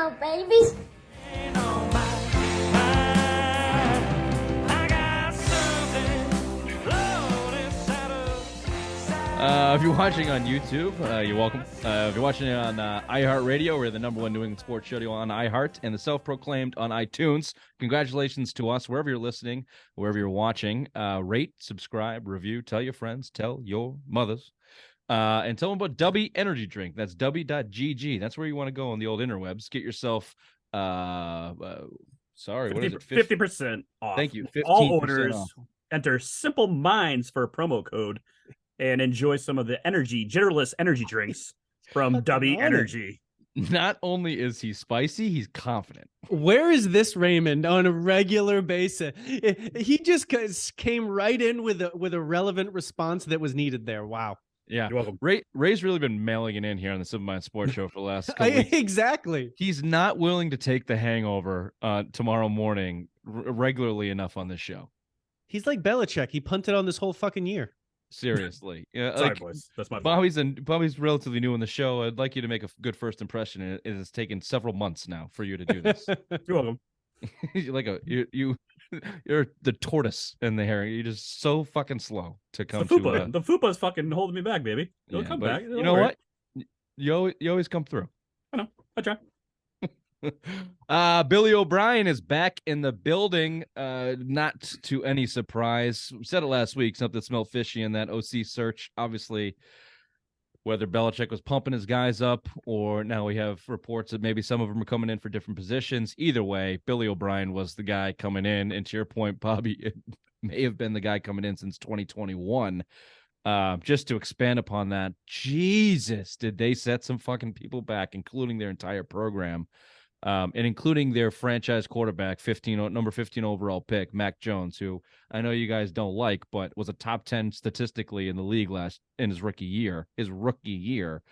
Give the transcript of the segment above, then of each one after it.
on, babies. If you're watching on YouTube, you're welcome. If you're watching it on iHeartRadio, we're the #1 New England sports show on iHeart and the self-proclaimed on iTunes. Congratulations to us, wherever you're listening, wherever you're watching. Rate, subscribe, review, tell your friends, tell your mothers, and tell them about Dubby Energy Drink. That's Dubby.gg. That's where you want to go on the old interwebs. Get yourself, what is it? 50% off. Thank you. 15% all orders. off. Enter Simple Minds for a promo code and enjoy some of the genderless energy drinks from Dubby Energy. Not only is he spicy, he's confident. Where is this Raymond on a regular basis? He just came right in with a relevant response that was needed there. Wow. Yeah. You're welcome. Ray's really been mailing it in here on the Simple Minds Sports Show for the last couple weeks. Exactly. He's not willing to take the hangover tomorrow morning regularly enough on this show. He's like Belichick. He punted on this whole fucking year. Seriously. Yeah, Sorry, boys. That's my fault. Bobby's relatively new in the show. I'd like you to make a good first impression. And it has taken several months now for you to do this. You're welcome. You're the tortoise in the hair. You're just so fucking slow to come the fupa. The fupa's fucking holding me back, baby. It'll come back. You know what? You always come through. I know. I try. Billy O'Brien is back in the building, not to any surprise. We said it last week, something smelled fishy in that OC search. Obviously, whether Belichick was pumping his guys up or now we have reports that maybe some of them are coming in for different positions. Either way, Billy O'Brien was the guy coming in. And to your point, Bobby, it may have been the guy coming in since 2021. Just to expand upon that, Jesus, did they set some fucking people back, including their entire program. And including their franchise quarterback, number 15 overall pick, Mac Jones, who I know you guys don't like, but was a top 10 statistically in the league in his rookie year.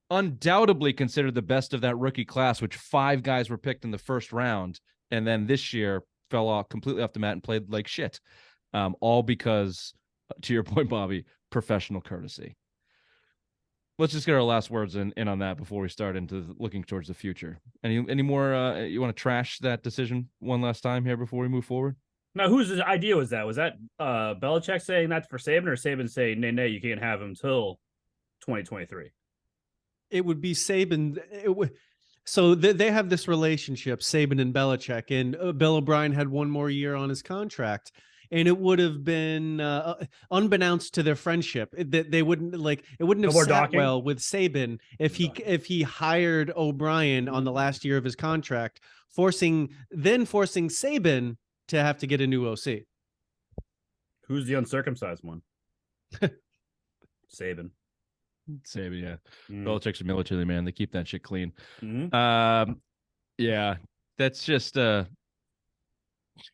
Undoubtedly considered the best of that rookie class, which 5 guys were picked in the first round, and then this year fell completely off the mat and played like shit. All because, to your point, Bobby, professional courtesy. Let's just get our last words in on that before we start into looking towards the future. Any more? You want to trash that decision one last time here before we move forward? Now, whose idea was that? Was that Belichick saying that for Saban, or Saban saying, nay, you can't have him till 2023? It would be Saban. So they have this relationship, Saban and Belichick, and Bill O'Brien had one more year on his contract. And it would have been unbeknownst to their friendship that they wouldn't it wouldn't have sat well with Saban if he hired O'Brien on the last year of his contract, forcing Saban to have to get a new OC. Who's the uncircumcised one? Saban, yeah. Belichick's a military man. They keep that shit clean. Mm-hmm. Yeah, that's just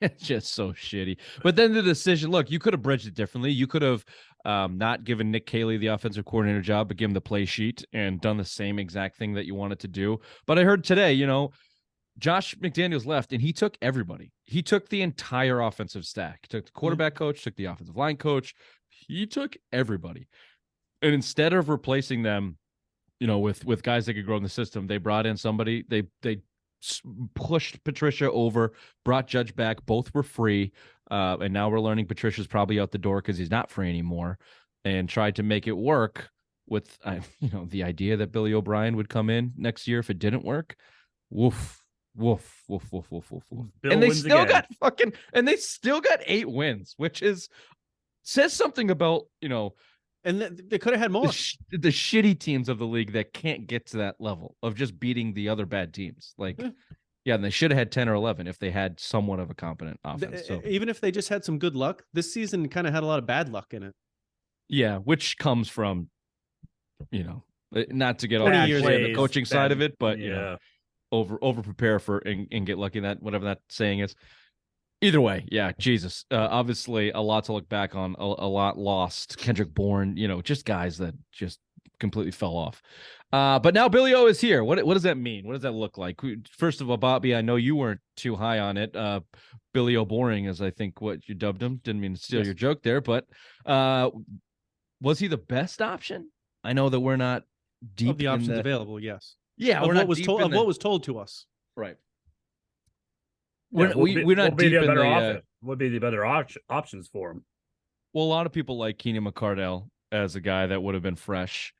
it's just so shitty. But then the decision, look, you could have bridged it differently. You could have not given Nick Caley the offensive coordinator job, but give him the play sheet and done the same exact thing that you wanted to do. But I heard today, Josh McDaniels left and he took everybody. He took the entire offensive stack. He took the quarterback coach, took the offensive line coach. He took everybody. And instead of replacing them, with guys that could grow in the system, they brought in somebody. They pushed Patricia over, brought Judge back. Both were free. And now we're learning Patricia's probably out the door because he's not free anymore, and tried to make it work with, the idea that Billy O'Brien would come in next year if it didn't work. Woof, woof, woof, woof, woof, woof, woof. And they still got 8 wins, which says something about, and they could have had more. The shitty teams of the league that can't get to that level of just beating the other bad teams. And they should have had 10 or 11 if they had somewhat of a competent offense. So even if they just had some good luck, this season kind of had a lot of bad luck in it. Yeah, which comes from, not to get all the coaching side of it, but over prepare for and get lucky in that, whatever that saying is. Either way, yeah, Jesus. Obviously, a lot to look back on, a lot lost. Kendrick Bourne, just guys that just completely fell off. But now Billy O is here. What does that mean? What does that look like? First of all, Bobby, I know you weren't too high on it. Billy O Boring is, I think, what you dubbed him. Didn't mean to steal your joke there, but was he the best option? I know that we're not deep of the options in available. Yes. Yeah, of we're what not was deep told in of the- what was told to us. right. Yeah, We're not deep in the. Would be the better options for him? Well, a lot of people like Keenan McCardell as a guy that would have been fresh,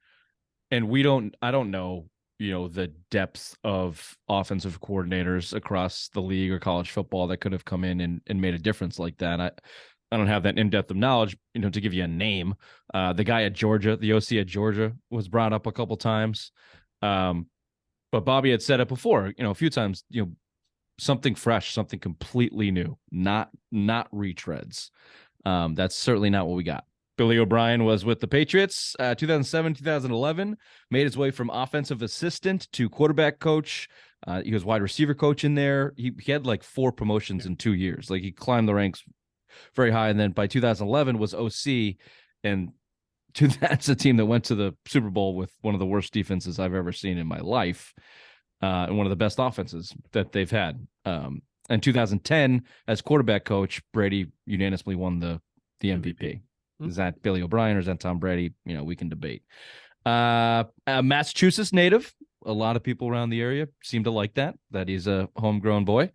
and we don't. I don't know, the depth of offensive coordinators across the league or college football that could have come in and made a difference like that. I don't have that in depth of knowledge, to give you a name. The guy at Georgia, the OC at Georgia, was brought up a couple times. But Bobby had said it before, a few times, something fresh, something completely new, not retreads. That's certainly not what we got. Billy O'Brien was with the Patriots 2007, 2011, made his way from offensive assistant to quarterback coach. He was wide receiver coach in there. He had like 4 promotions in 2 years. Like he climbed the ranks very high. And then by 2011 was OC. And that's a team that went to the Super Bowl with one of the worst defenses I've ever seen in my life. And one of the best offenses that they've had. In 2010, as quarterback coach, Brady unanimously won the MVP. Is that Billy O'Brien or is that Tom Brady? We can debate. Massachusetts native. A lot of people around the area seem to like that he's a homegrown boy.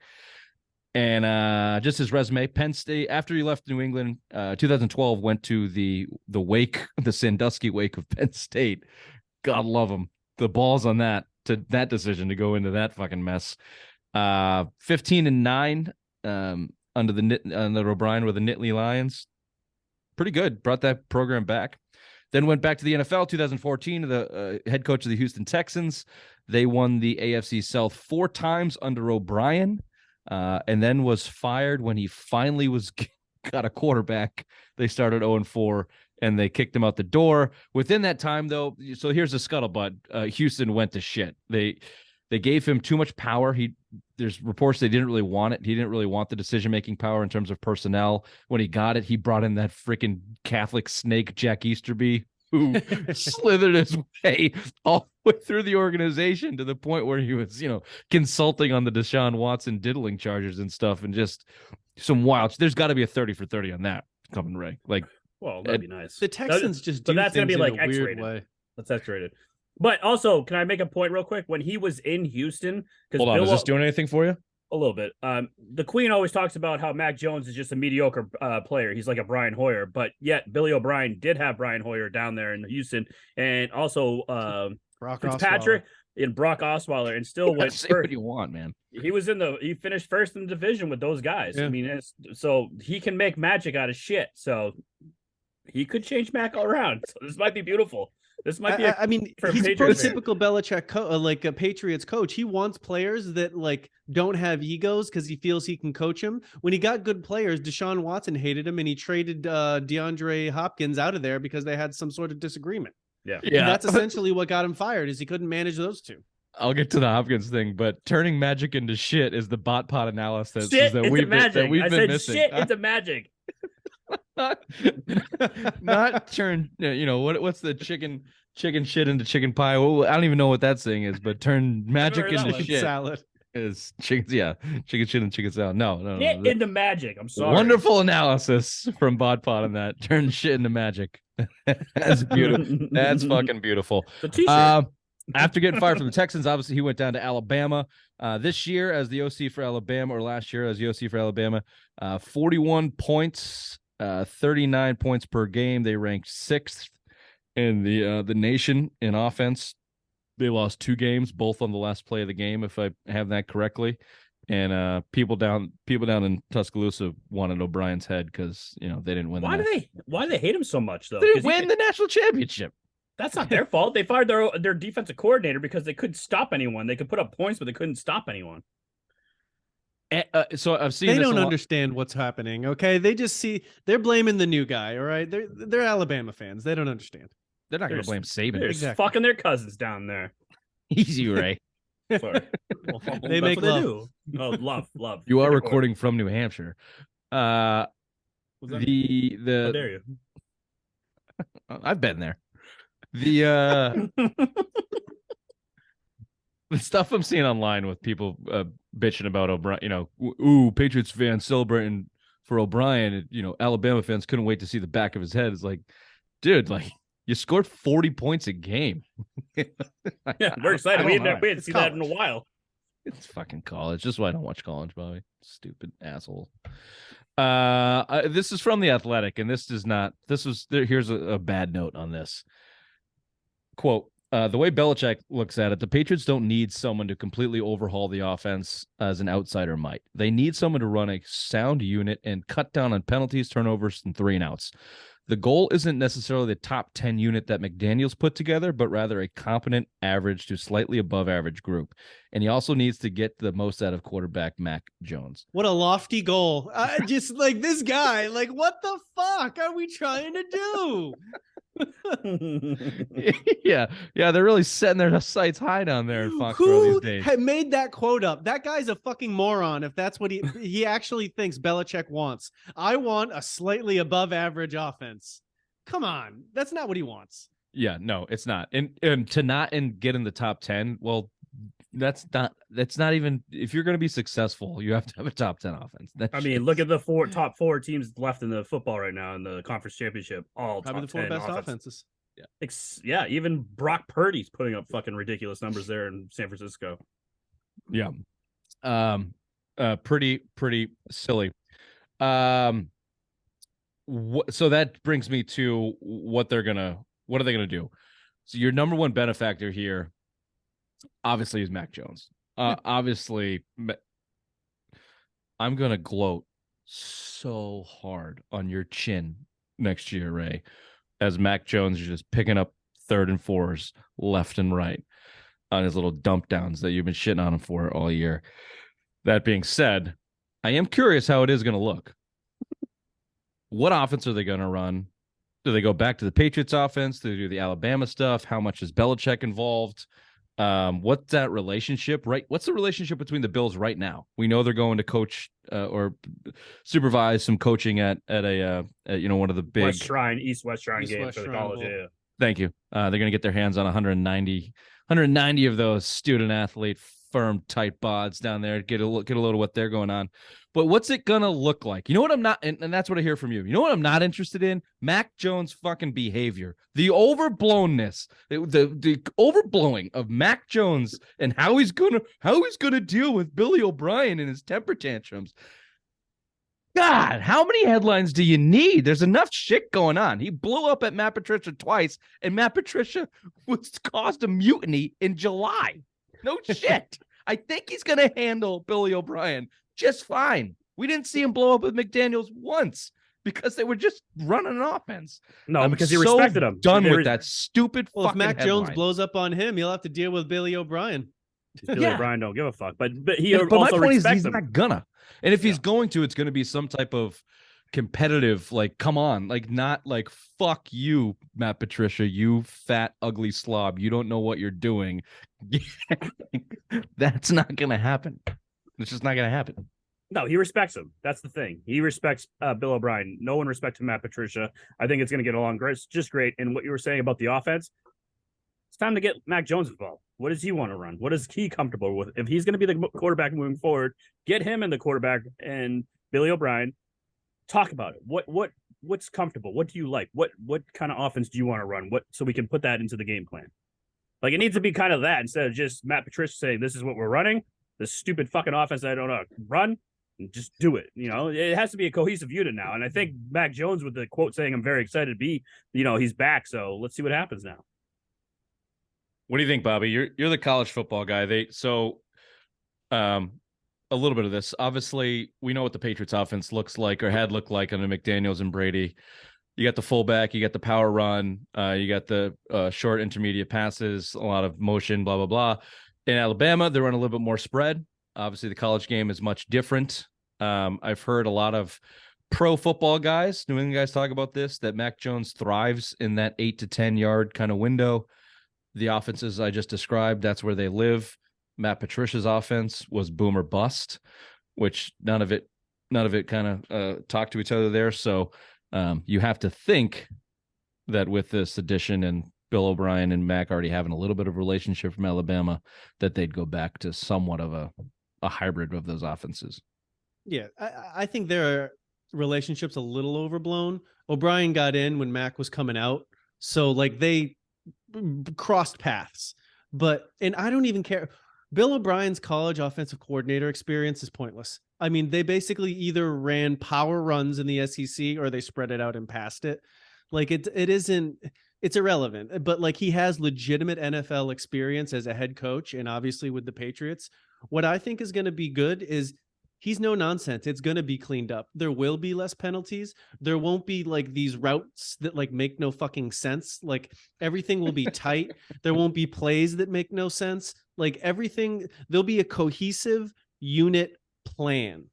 And just his resume, Penn State, after he left New England, 2012, went to the wake, the Sandusky wake of Penn State. God love him. The balls on that decision to go into that fucking mess. 15-9 under O'Brien with the Nittany Lions. Pretty good. Brought that program back. Then went back to the NFL 2014, the head coach of the Houston Texans. They won the AFC South 4 times under O'Brien, and then was fired when he finally got a quarterback. They started 0-4, and they kicked him out the door. Within that time, though, so here's the scuttlebutt. Houston went to shit. They gave him too much power. There's reports they didn't really want it. He didn't really want the decision-making power in terms of personnel. When he got it, he brought in that freaking Catholic snake, Jack Easterby, who slithered his way all the way through the organization to the point where he was, consulting on the Deshaun Watson diddling charges and stuff, and just some wild. There's got to be a 30 for 30 on that coming, Ray. Like, well, that'd be nice. The Texans just do that's things gonna be like in a weird X-rated. way. That's X-rated. But also, can I make a point real quick? When he was in Houston, hold on, is this doing anything for you? A little bit. The Queen always talks about how Mac Jones is just a mediocre player. He's like a Brian Hoyer, but yet Billy O'Brien did have Brian Hoyer down there in Houston, and also Fitzpatrick and Brock Osweiler, and still went Say first. what you want, man. He finished first in the division with those guys. Yeah. I mean, so he can make magic out of shit. So he could change Mac all around. So this might be beautiful. This might be. He's a prototypical Belichick, like a Patriots coach. He wants players that don't have egos because he feels he can coach them. When he got good players, Deshaun Watson hated him, and he traded DeAndre Hopkins out of there because they had some sort of disagreement. Yeah. And that's essentially what got him fired. Is he couldn't manage those two. I'll get to the Hopkins thing, but turning magic into shit is the bot pot analysis that we've been missing. Shit into magic. not turn what's the chicken shit into chicken pie. Well, I don't even know what that saying is, but turn magic into shit salad is chicken shit and chicken salad. No into magic. I'm sorry. Wonderful analysis from Bodpod on that. Turn shit into magic. That's beautiful. That's fucking beautiful. The t-shirt. After getting fired from the Texans, obviously he went down to Alabama. This year as the OC for Alabama, or last year as the OC for Alabama, 41 points, 39 points per game. They ranked 6th in the nation in offense. They lost 2 games, both on the last play of the game, if I have that correctly. And people down in Tuscaloosa wanted O'Brien's head because they didn't win. Why do they hate him so much though? They didn't win the national championship. That's not their fault. They fired their defensive coordinator because they couldn't stop anyone. They could put up points, but they couldn't stop anyone. So I've seen. They don't understand what's happening. Okay, they just they're blaming the new guy. All right, they're Alabama fans. They don't understand. They're not going to blame Saban. They're exactly. Fucking their cousins down there. Easy, Ray. Sorry. Well, they make love. They do. Oh, love. You are recording from New Hampshire. How dare you? I've been there. The stuff I'm seeing online with people bitching about O'Brien, Patriots fans celebrating for O'Brien, Alabama fans couldn't wait to see the back of his head. It's like, dude, You scored 40 points a game. Yeah, we're excited. We hadn't seen that in a while. It's fucking college. This is why I don't watch college, Bobby. Stupid asshole. This is from The Athletic, and here's a bad note on this. Quote, the way Belichick looks at it, the Patriots don't need someone to completely overhaul the offense as an outsider might. They need someone to run a sound unit and cut down on penalties, turnovers, and 3-and-outs. The goal isn't necessarily the top 10 unit that McDaniels put together, but rather a competent, average to slightly above average group. And he also needs to get the most out of quarterback Mac Jones. What a lofty goal. Just like this guy, like, what the fuck are we trying to do? yeah, they're really setting their sights high down there in Foxborough Who these days. had made that quote up? That guy's a fucking moron if that's what he actually thinks Belichick wants. I want a slightly above average offense. Come on, that's not what he wants. Yeah, no, it's not. And to not get in the top 10, well, that's not even, if you're going to be successful, you have to have a top 10 offense. Look at the top 4 teams left in the football right now in the conference championship. All probably the 4 best offenses. Yeah, even Brock Purdy's putting up fucking ridiculous numbers there in San Francisco. Yeah. Pretty silly. So that brings me to what are they gonna do? So your number one benefactor here, obviously, is Mac Jones. Obviously, I'm gonna gloat so hard on your chin next year, Ray, as Mac Jones is just picking up 3rd and 4s left and right on his little dump downs that you've been shitting on him for all year. That being said, I am curious how it is going to look. What offense are they going to run? Do they go back to the Patriots offense? Do they do the Alabama stuff? How much is Belichick involved? What's that relationship, right? What's the relationship between the Bills right now? We know they're going to coach or supervise some coaching at one of the big East West Shrine games for the college. Yeah. Thank you. They're going to get their hands on 190 of those student athlete firm type bods down there. Get a load of what they're going on. But what's it gonna look like? You know what I'm not, and that's what I hear from you. You know what I'm not interested in? Mac Jones' fucking behavior, the overblownness, the overblowing of Mac Jones and how he's gonna deal with Billy O'Brien and his temper tantrums. God, how many headlines do you need? There's enough shit going on. He blew up at Matt Patricia twice, and Matt Patricia caused a mutiny in July. No shit. I think he's going to handle Billy O'Brien just fine. We didn't see him blow up with McDaniels once because they were just running an offense. No, because he respected him. Done with that stupid fucking if Mac headline. Jones blows up on him, he'll have to deal with Billy O'Brien. Billy O'Brien don't give a fuck. But he but also my point is he's him. not gonna. And if he's going to, it's going to be some type of competitive, like, come on, like, not like, fuck you, Matt Patricia, you fat, ugly slob. You don't know what you're doing. That's not going to happen. It's just not going to happen. No, he respects him. That's the thing. He respects Bill O'Brien. No one respects Matt Patricia. I think it's going to get along just great. And what you were saying about the offense, it's time to get Mac Jones involved. What does he want to run? What is he comfortable with? If he's going to be the quarterback moving forward, get him in the quarterback and Billy O'Brien. Talk about it. What's comfortable? What do you like? What kind of offense do you want to run? So we can put that into the game plan. Like, it needs to be kind of that instead of just Matt Patricia saying, this is what we're running. This stupid fucking offense that I don't know. Run and just do it. You know, it has to be a cohesive unit now. And I think Mac Jones, with the quote saying, I'm very excited to be, he's back. So let's see what happens now. What do you think, Bobby? You're the college football guy. A little bit of this. Obviously, we know what the Patriots offense looks like or had looked like under McDaniels and Brady. You got the fullback, you got the power run, you got the short intermediate passes, a lot of motion, blah, blah, blah. In Alabama, they run a little bit more spread. Obviously, the college game is much different. I've heard a lot of pro football guys, New England guys, talk about this, that Mac Jones thrives in that 8 to 10 yard kind of window. The offenses I just described, that's where they live. Matt Patricia's offense was boom or bust, which none of it kind of talked to each other there. So you have to think that with this addition and Bill O'Brien and Mac already having a little bit of a relationship from Alabama, that they'd go back to somewhat of a hybrid of those offenses. Yeah, I think their relationship's a little overblown. O'Brien got in when Mac was coming out, So like they crossed paths. And I don't even care. Bill O'Brien's college offensive coordinator experience is pointless. I mean, they basically either ran power runs in the SEC or they spread it out and passed it. Like it's irrelevant, but like he has legitimate NFL experience as a head coach and obviously with the Patriots. What I think is going to be good is he's no nonsense. It's going to be cleaned up. There will be less penalties. There won't be like these routes that like make no fucking sense. Like everything will be tight. There won't be plays that make no sense. Like everything, there'll be a cohesive unit plan.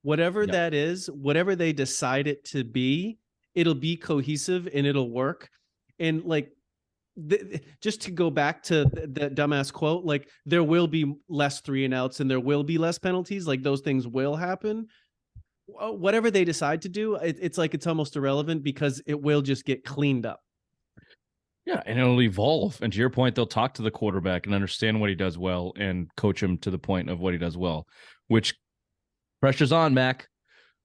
Whatever that is, whatever they decide it to be, it'll be cohesive and it'll work. And like, just to go back to that dumbass quote, like there will be less 3-and-outs and there will be less penalties. Like those things will happen. Whatever they decide to do, it's like it's almost irrelevant because it will just get cleaned up. Yeah, and it'll evolve. And to your point, they'll talk to the quarterback and understand what he does well and coach him to the point of what he does well, which pressure's on, Mac.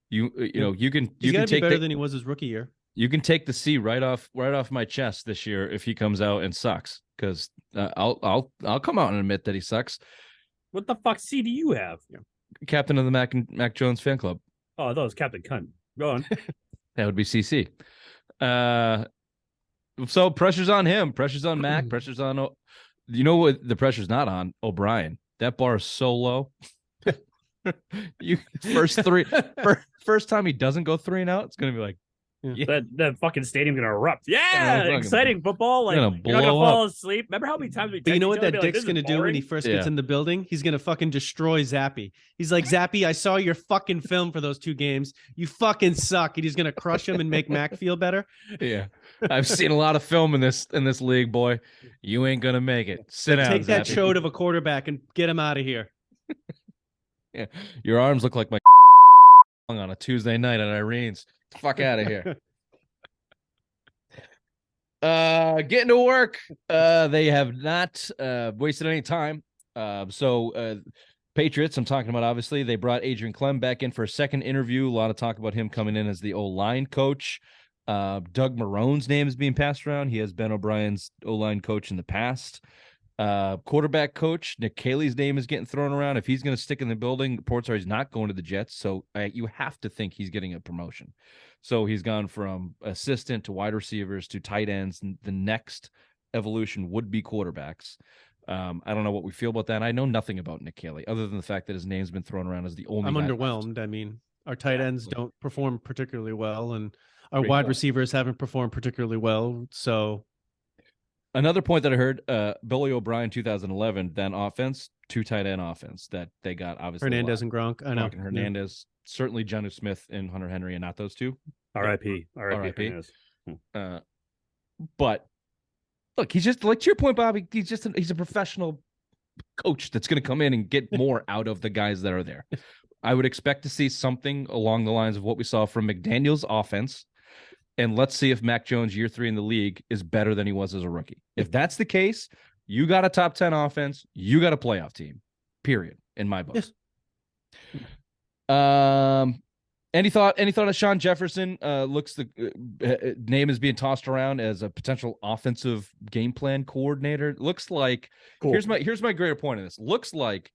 You know, you can take better than he was his rookie year. You can take the C right off my chest this year if he comes out and sucks, because I'll come out and admit that he sucks. What the fuck C do you have? Captain of the Mac Jones fan club. Oh, I thought it was Captain Cunt. Go on. That would be CC. So pressure's on him. Pressure's on Mac. Pressure's on. You know what? The pressure's not on O'Brien. That bar is so low. First time he doesn't go 3-and-out, it's gonna be like. Yeah. That fucking stadium's gonna erupt. Yeah, exciting football. Like you're not gonna fall asleep. Remember how many times we? But you know what that dick's gonna do when he first gets in the building? He's gonna fucking destroy Zappy. He's like, Zappy, I saw your fucking film for those 2 games. You fucking suck. And he's gonna crush him and make Mac feel better. Yeah, I've seen a lot of film in this league, boy. You ain't gonna make it. Sit down. Take that chode of a quarterback and get him out of here. Yeah, your arms look like my on a Tuesday night at Irene's. Fuck out of here. Getting to work. They have not wasted any time. Patriots, I'm talking about, obviously, they brought Adrian Clem back in for a second interview. A lot of talk about him coming in as the O-line coach. Doug Marone's name is being passed around. He has been O'Brien's O-line coach in the past. Quarterback coach Nick Caley's name is getting thrown around. If he's going to stick in the building, reports are he's not going to the Jets, so you have to think he's getting a promotion. So he's gone from assistant to wide receivers to tight ends, and the next evolution would be quarterbacks. I don't know what we feel about that. I know nothing about Nick Caley other than the fact that his name's been thrown around as the only. I'm underwhelmed. Left. I mean, our tight ends don't perform particularly well, and our wide receivers haven't performed particularly well. So. Another point that I heard, Billy O'Brien 2011, then offense, 2 tight end offense that they got, obviously. Hernandez and Gronk. I know. Hernandez, certainly Jonnu Smith and Hunter Henry, and not those 2. R.I.P. But look, he's just, like, to your point, Bobby, he's a professional coach that's going to come in and get more out of the guys that are there. I would expect to see something along the lines of what we saw from McDaniel's offense. And let's see if Mac Jones, year 3 in the league, is better than he was as a rookie. If that's the case, you got a top 10 offense, you got a playoff team, period, in my book. Yes. Any thought of Sean Jefferson? Looks the name is being tossed around as a potential offensive game plan coordinator. Looks like here's my greater point of this. Looks like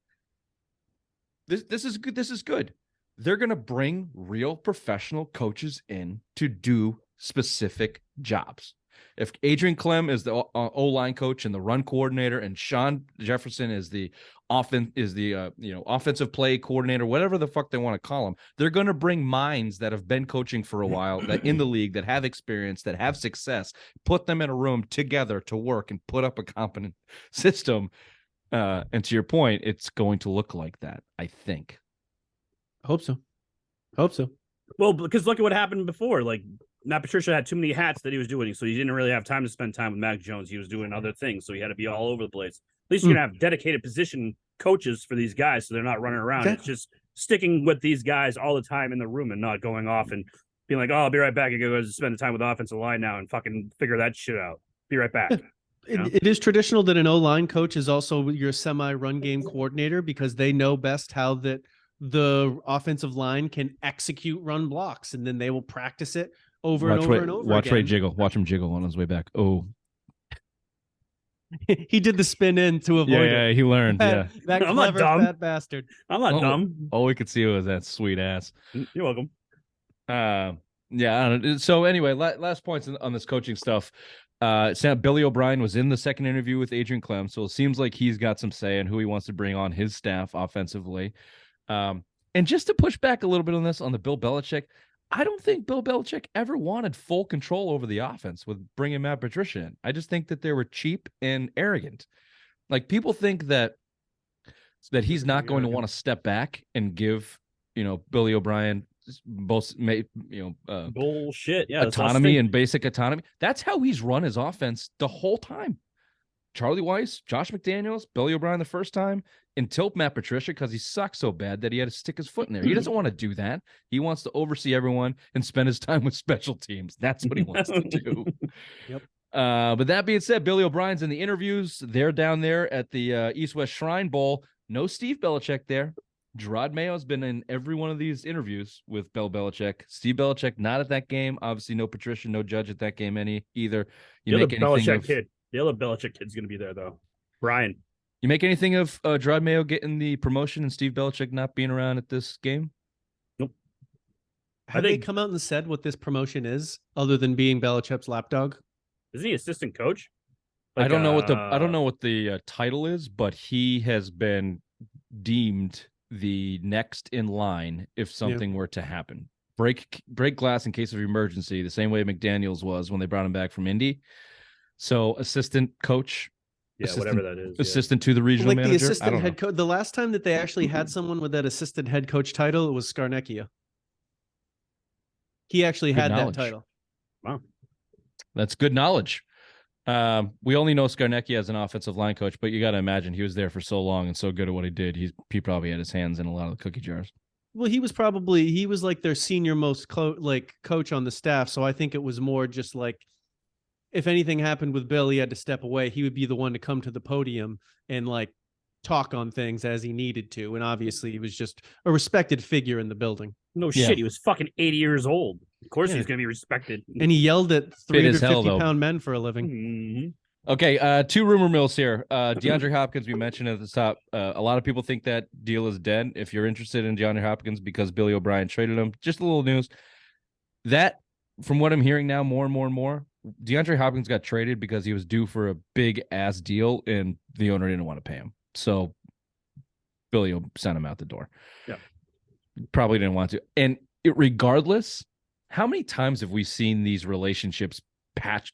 this is good. This is good. They're going to bring real professional coaches in to do specific jobs. If Adrian Clem is the O-line coach and the run coordinator, and Sean Jefferson is the offensive play coordinator, whatever the fuck they want to call him, they're going to bring minds that have been coaching for a while, that in the league, that have experience, that have success, put them in a room together to work and put up a competent system. And to your point, it's going to look like that, I think. Hope so. Well, because look at what happened before. Like, Matt Patricia had too many hats that he was doing, so he didn't really have time to spend time with Mac Jones. He was doing other things, so he had to be all over the place. At least you're going to have dedicated position coaches for these guys, so they're not running around. Exactly. It's just sticking with these guys all the time in the room and not going off and being like, oh, I'll be right back. I go spend the time with the offensive line now and fucking figure that shit out. Be right back. It is traditional that an O-line coach is also your semi-run game coordinator because they know best how that the offensive line can execute run blocks, and then they will practice it over and over and over watch again. Ray jiggle. Watch him jiggle on his way back. Oh, he did the spin in to avoid it. Yeah, he learned. That I'm not clever dumb. fat bastard. I'm not dumb. All we could see was that sweet ass. You're welcome. Yeah. I don't, so anyway, last points on this coaching stuff. Billy O'Brien was in the second interview with Adrian Clem, so it seems like he's got some say in who he wants to bring on his staff offensively. And just to push back a little bit on this, on the Bill Belichick, I don't think Bill Belichick ever wanted full control over the offense with bringing Matt Patricia in. I just think that they were cheap and arrogant. Like, people think that he's not going to want to step back and give, Billy O'Brien bullshit. Yeah, autonomy and basic autonomy. That's how he's run his offense the whole time. Charlie Weiss, Josh McDaniels, Billy O'Brien the first time, until Matt Patricia, because he sucks so bad that he had to stick his foot in there. He doesn't want to do that. He wants to oversee everyone and spend his time with special teams. That's what he wants to do. Yep. But that being said, Billy O'Brien's in the interviews. They're down there at the East-West Shrine Bowl. No Steve Belichick there. Gerard Mayo's been in every one of these interviews with Bill Belichick. Steve Belichick not at that game. Obviously, no Patricia, no Judge at that game either. The other Belichick kid's going to be there, though. Brian. You make anything of Gerard Mayo getting the promotion and Steve Belichick not being around at this game? Nope. Have they come out and said what this promotion is, other than being Belichick's lapdog? Isn't he assistant coach? I don't know what the title is, but he has been deemed the next in line if something were to happen. Break glass in case of emergency, the same way McDaniels was when they brought him back from Indy. So assistant coach, whatever that is, assistant to the regional manager. The assistant head coach. The last time that they actually had someone with that assistant head coach title, it was Scarnecchia. He actually had that title. Wow, that's good knowledge. We only know Scarnecchia as an offensive line coach, but you got to imagine he was there for so long and so good at what he did. He probably had his hands in a lot of the cookie jars. Well, he was like their senior most coach on the staff. So I think it was more just like, if anything happened with Bill, he had to step away. He would be the one to come to the podium and like talk on things as he needed to. And obviously he was just a respected figure in the building. No shit. He was fucking 80 years old. Of course he's going to be respected. And he yelled at 350-pound men for a living. Mm-hmm. Okay, two rumor mills here. DeAndre Hopkins, we mentioned at the top. A lot of people think that deal is dead. If you're interested in DeAndre Hopkins because Billy O'Brien traded him, just a little news. That, from what I'm hearing now, more and more, DeAndre Hopkins got traded because he was due for a big-ass deal, and the owner didn't want to pay him. So Billy sent him out the door. Yeah. Probably didn't want to. And regardless, how many times have we seen these relationships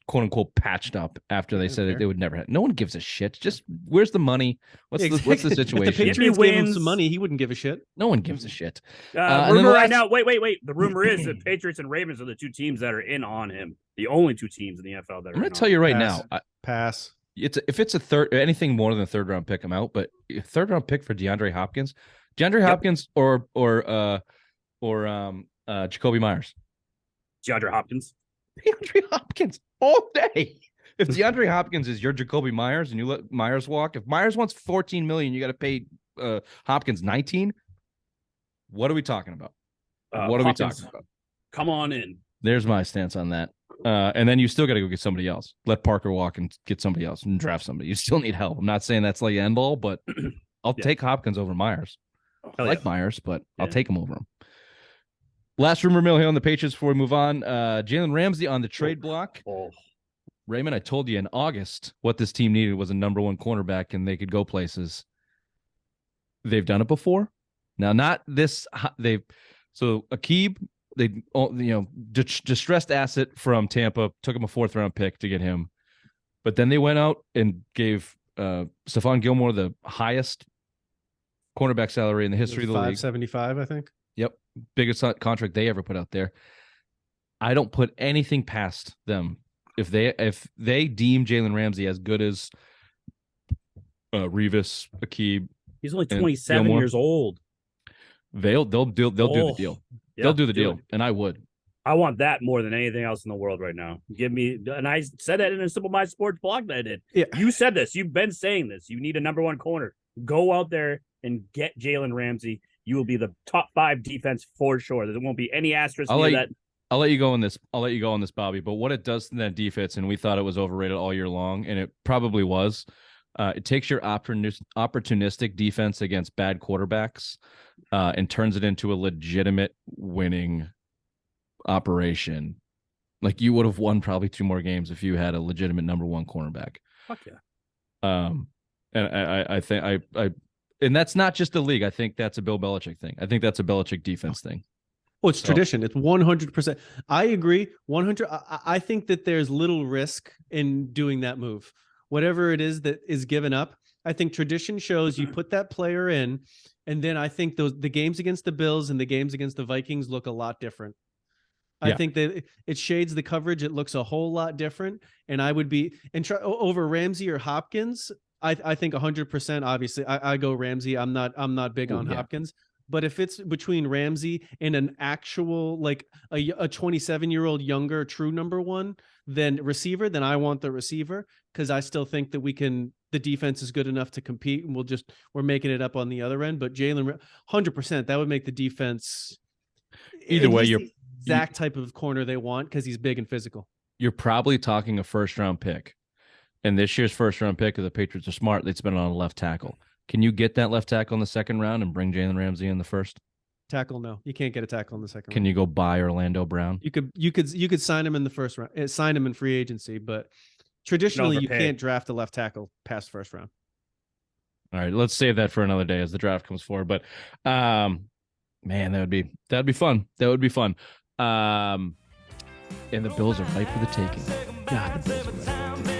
quote unquote patched up after they said that they would never have? No one gives a shit. Just where's the money? What's the situation? If the Patriots gave him some money, he wouldn't give a shit. No one gives a shit. Rumor right now. Wait. The rumor is that Patriots and Ravens are the two teams that are in on him. The only two teams in the NFL that are. I'm going to tell you right now. Pass. If it's a third, anything more than a third round pick, I'm out. But a third round pick for DeAndre Hopkins, or Jacoby Myers. DeAndre Hopkins. DeAndre Hopkins all day. If DeAndre Hopkins is your Jacoby Myers and you let Myers walk, if Myers wants $14 million, you got to pay Hopkins $19. What are we talking about? What are we talking about? Come on in. There's my stance on that. And then you still got to go get somebody else. Let Parker walk and get somebody else and draft somebody. You still need help. I'm not saying that's like end all, but I'll take Hopkins over Myers. I like Myers, but I'll take him over him. Last rumor mill here on the Patriots before we move on. Jalen Ramsey on the trade block. Raymond, I told you in August what this team needed was a number one cornerback and they could go places. They've done it before. Now, not this. So Akib, distressed asset from Tampa, took him a 4th round pick to get him. But then they went out and gave Stephon Gilmore the highest cornerback salary in the history of the league. $575, I think. Yep. Biggest contract they ever put out there. I don't put anything past them. If they deem Jalen Ramsey as good as Revis, Akib, he's only 27 years old. They'll do the deal. Yeah, they'll do the deal, and I would. I want that more than anything else in the world right now. Give me, and I said that in a Simple Mind Sports blog that I did. Yeah. You said this. You've been saying this. You need a number one corner. Go out there and get Jalen Ramsey. You will be the top 5 defense for sure. There won't be any asterisk near that. I'll let you go on this. I'll let you go on this, Bobby. But what it does to that defense, and we thought it was overrated all year long, and it probably was. It takes your opportunistic defense against bad quarterbacks and turns it into a legitimate winning operation. Like you would have won probably 2 more games if you had a legitimate number 1 cornerback. Fuck yeah. And I think and that's not just the league. I think that's a Bill Belichick thing. I think that's a Belichick defense thing. Well, it's tradition. It's 100%. I agree. 100. I think that there's little risk in doing that move. Whatever it is that is given up, I think tradition shows you put that player in, and then I think the games against the Bills and the games against the Vikings look a lot different. I think that it shades the coverage. It looks a whole lot different. And I would be over Ramsey or Hopkins. I think 100%. Obviously, I go Ramsey. I'm not big on Hopkins. But if it's between Ramsey and an actual like a 27-year-old younger true number 1 than receiver, then I want the receiver because I still think that the defense is good enough to compete, and we're making it up on the other end. But Jalen, 100%, that would make the defense. Either way, you're exact type of corner they want because he's big and physical. You're probably talking a 1st-round pick, and this year's 1st-round pick, if the Patriots are smart, they'd spend it on a left tackle. Can you get that left tackle in the 2nd round and bring Jalen Ramsey in the 1st? Tackle? No, you can't get a tackle in the 2nd round. Can you go buy Orlando Brown? You could sign him in the 1st round, sign him in free agency, but traditionally you can't draft a left tackle past 1st round. All right, let's save that for another day as the draft comes forward. But man, that'd be fun. That would be fun. And the Bills are ripe for the taking. God, the Bills are ripe for the taking.